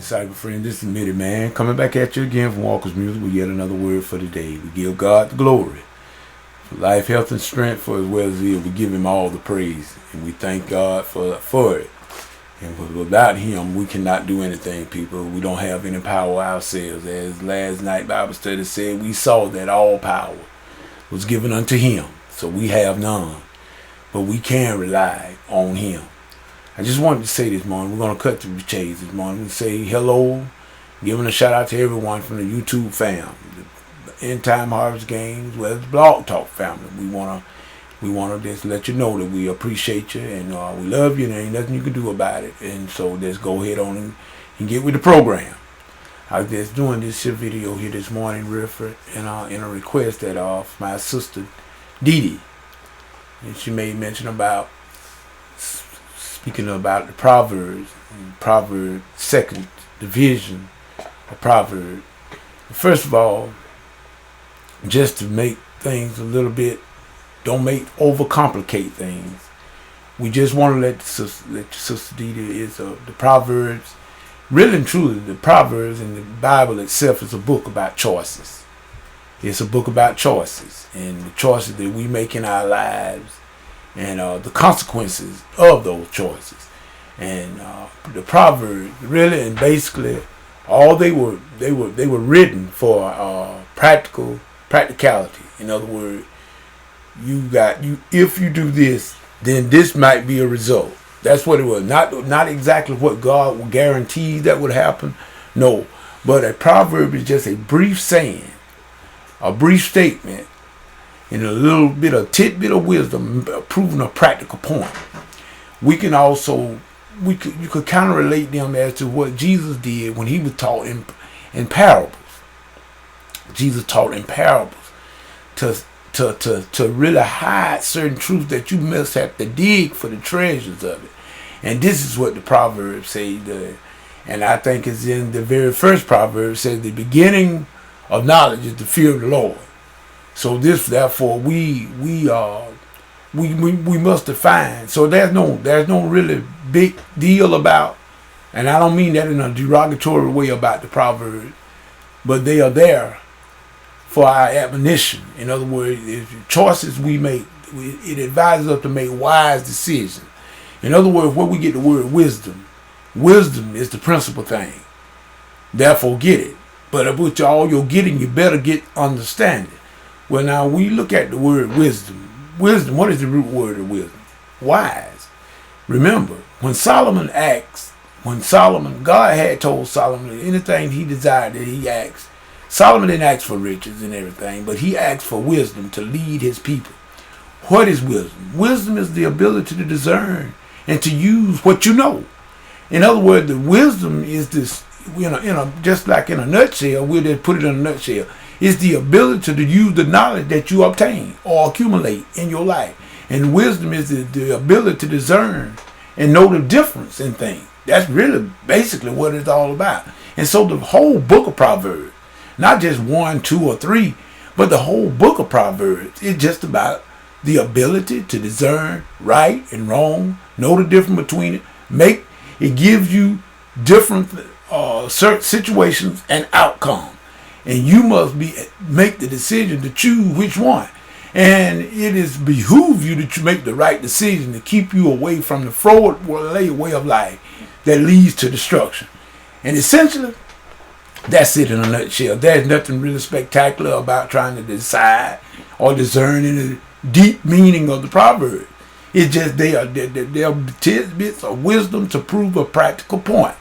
Disciple friend, this is Mitty Man coming back at you again from Walker's Music with yet another word for today. We give God the glory for life, health, and strength for as well as ill. We give Him all the praise, and we thank God for it. And without Him, we cannot do anything, people. We don't have any power ourselves. As last night Bible study said, we saw that all power was given unto Him, so we have none. But we can rely on Him. I just wanted to say this morning, we're going to cut to the chase this morning. We say hello, giving a shout out to everyone from the YouTube fam, the End Time Harvest Games, well, the Blog Talk family. We want to just let you know that we appreciate you and we love you and there ain't nothing you can do about it. And so just go ahead on and get with the program. I was just doing this video here this morning, in a request that my sister Dee Dee, and she made mention about speaking about the Proverbs, Proverbs second division of Proverbs. First of all, just to make things a little bit, don't overcomplicate things. We just want to let your sister Dee Dee is the Proverbs. Really and truly, the Proverbs and the Bible itself is a book about choices. It's a book about choices and the choices that we make in our lives, and the consequences of those choices. And the Proverbs really and basically all they were written for practicality. In other words, if you do this, then this might be a result. That's what it was. Not exactly what God will guarantee that would happen. No. But a proverb is just a brief saying, a brief statement, and a little bit of tidbit of wisdom proving a practical point. You could kind of relate them as to what Jesus did when He was taught in parables. Jesus taught in parables to really hide certain truths that you must have to dig for the treasures of it. And this is what the Proverbs say. And I think it's in the very first proverb, says the beginning of knowledge is the fear of the Lord. So therefore we must define. So there's no really big deal about, and I don't mean that in a derogatory way about the Proverbs, but they are there for our admonition. In other words, the choices we make, it advises us to make wise decisions. In other words, where we get the word wisdom, wisdom is the principal thing. Therefore, get it. But with all you're getting, you better get understanding. Well, now we look at the word wisdom. Wisdom, what is the root word of wisdom? Wise. Remember, when God had told Solomon anything he desired that he asked, Solomon didn't ask for riches and everything, but he asked for wisdom to lead his people. What is wisdom? Wisdom is the ability to discern and to use what you know. In other words, the wisdom is this, just like in a nutshell, we'll just put it in a nutshell. It's the ability to use the knowledge that you obtain or accumulate in your life. And wisdom is the ability to discern and know the difference in things. That's really basically what it's all about. And so the whole book of Proverbs, not just 1, 2, or 3, but the whole book of Proverbs is just about the ability to discern right and wrong, know the difference between it. It gives you different certain situations and outcomes. And you must make the decision to choose which one. And it is behoove you to make the right decision to keep you away from the forward way of life that leads to destruction. And essentially, that's it in a nutshell. There's nothing really spectacular about trying to decide or discern in the deep meaning of the proverb. It's just they are tidbits of wisdom to prove a practical point.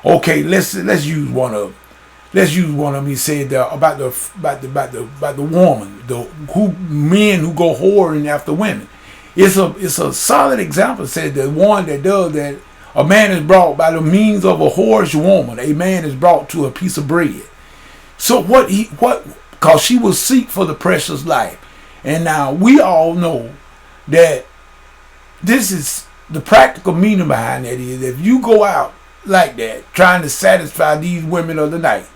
Okay, let's use one of them. Let's use one of them. He said about the woman, men who go whoring after women. It's a solid example. It said the one that does that, a man is brought by the means of a whorish woman. A man is brought to a piece of bread. So because she will seek for the precious life. And now we all know that this is the practical meaning behind that is if you go out like that trying to satisfy these women of the night,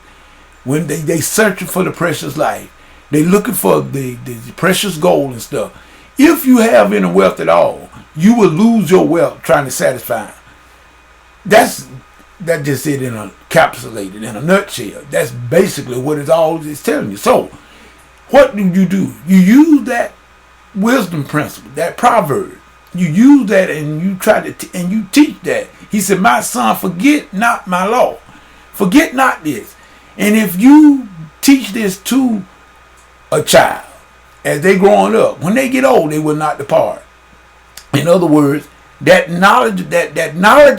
when they searching for the precious life, they looking for the precious gold and stuff. If you have any wealth at all, you will lose your wealth trying to satisfy them. that just it in a capsulated in a nutshell. That's basically what it's all is telling you. So what do? You use that wisdom principle, that proverb. You use that and you try to and you teach that. He said, my son, forget not my law. Forget not this. And if you teach this to a child as they growing up, when they get old, they will not depart. In other words, that knowledge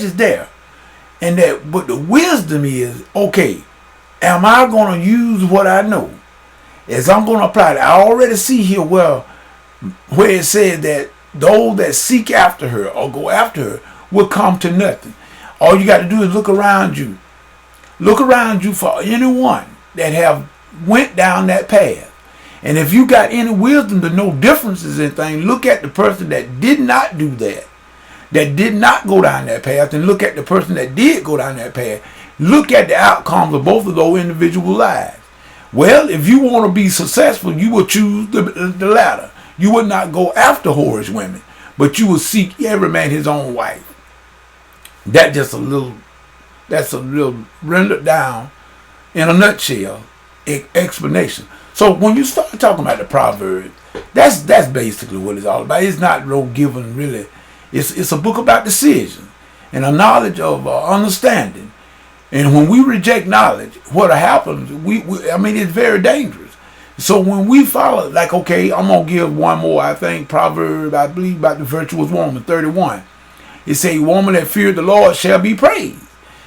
is there. And that, but the wisdom is, okay, am I going to use what I know? As I'm going to apply it. I already see here where it says that those that seek after her or go after her will come to nothing. All you got to do is look around you. Look around you for anyone that have went down that path. And if you got any wisdom to know differences in things, look at the person that did not do that did not go down that path, and look at the person that did go down that path. Look at the outcomes of both of those individual lives. Well, if you want to be successful, you will choose the latter. You would not go after whorish women, but you will seek every man his own wife. That's a little rendered down in a nutshell explanation. So when you start talking about the Proverbs, that's basically what it's all about. It's not no given really. It's a book about decision and a knowledge of understanding. And when we reject knowledge, what happens? It's very dangerous. So when we follow, like, okay, I'm gonna give one more. I think Proverb, I believe about the virtuous woman, 31. It say, "Woman that feared the Lord shall be praised."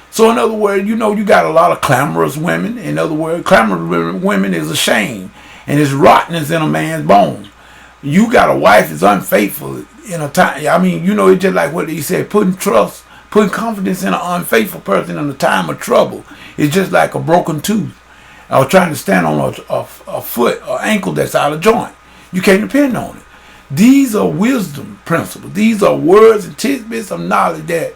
So in other words, you got a lot of clamorous women. In other words, clamorous women is a shame and it's rottenness in a man's bones. You got a wife that's unfaithful in a time. It's just like what he said, putting confidence in an unfaithful person in a time of trouble is just like a broken tooth or trying to stand on a foot or ankle that's out of joint. You can't depend on it. These are wisdom principles. These are words and tidbits of knowledge that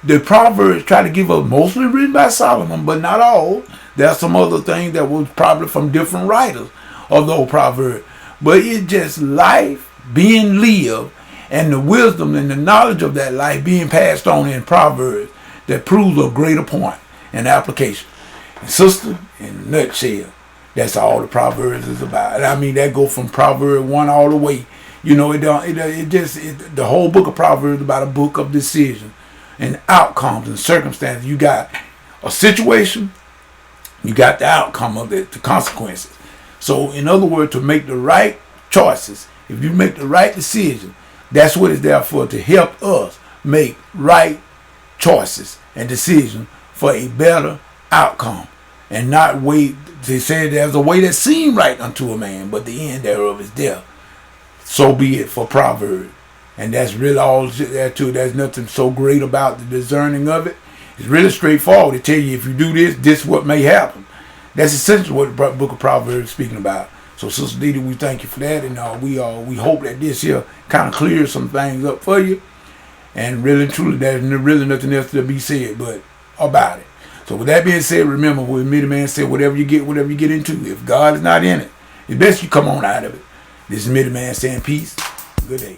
the Proverbs try to give us, mostly written by Solomon, but not all. There are some other things that was probably from different writers of the old Proverbs. But it's just life being lived and the wisdom and the knowledge of that life being passed on in Proverbs that proves a greater point and application. And sister, in a nutshell, that's all the Proverbs is about. That go from Proverbs 1 all the way. The whole book of Proverbs is about a book of decision and outcomes and circumstances. You got a situation, you got the outcome of it, the consequences. So in other words, to make the right choices, if you make the right decision, that's what it's there for, to help us make right choices and decisions for a better outcome. And not wait. They say there's a way that seems right unto a man, but the end thereof is death. So be it for Proverbs. And that's really all there too. There's nothing so great about the discerning of it. It's really straightforward to tell you, if you do this, this is what may happen. That's essentially what the book of Proverbs is speaking about. So Sister Didi, we thank you for that, and we hope that this here kind of clears some things up for you. And really and truly, there's really nothing else to be said but about it. So with that being said, remember what Middy said, whatever you get into, if God is not in it, it's best you come on out of it. This is Middy saying peace. Good day.